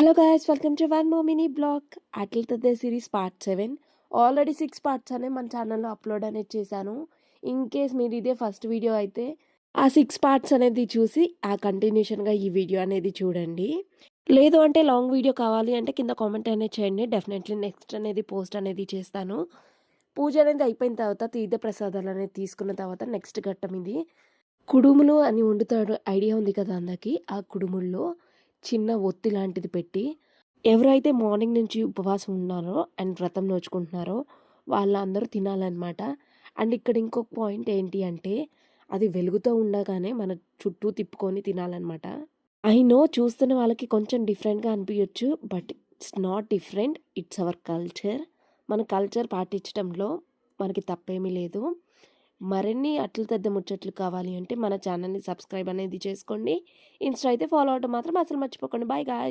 Hello guys, welcome to one more mini blog. అట్ల తద్దే series part 7. Already 6 parts అనే మన ఛానల్లో అప్లోడ్ అనేది చేశాను. ఇన్ కేస్ మీరు ఇదే ఫస్ట్ వీడియో అయితే ఆ 6 పార్ట్స్ అనేది చూసి ఆ కంటిన్యూషన్గా ఈ వీడియో అనేది చూడండి. లేదు అంటే లాంగ్ వీడియో కావాలి అంటే కింద కామెంట్ అనేది చేయండి. డెఫినెట్లీ నెక్స్ట్ అనేది పోస్ట్ అనేది చేస్తాను. పూజ అనేది అయిపోయిన తర్వాత తీర్థ ప్రసాదాలు అనేది తీసుకున్న తర్వాత నెక్స్ట్ ఘట్టం ఇది. కుడుములు అని వండుతాడు ఐడియా ఉంది కదా అందరికి. ఆ కుడుముల్లో చిన్న ఒత్తి లాంటిది పెట్టి ఎవరైతే మార్నింగ్ నుంచి ఉపవాసం ఉన్నారో అండ్ వ్రతం నోచుకుంటున్నారో వాళ్ళందరూ తినాలన్నమాట. అండ్ ఇక్కడ ఇంకొక పాయింట్ ఏంటి అంటే అది వెలుగుతూ ఉండగానే మన చుట్టూ తిప్పుకొని తినాలన్నమాట. ఐ నో చూస్తున్న వాళ్ళకి కొంచెం డిఫరెంట్గా అనిపించచ్చు, but it's not different, it's our culture. మన కల్చర్ పాటించడంలో మనకి తప్పేమీ లేదు. మరిన్ని అట్ల తద్ద ముచ్చట్లు కావాలి అంటే మన ఛానల్ని సబ్స్క్రైబ్ అనేది చేసుకోండి. ఇన్స్టా అయితే ఫాలో అవడం మాత్రం అసలు మర్చిపోకండి. Bye guys.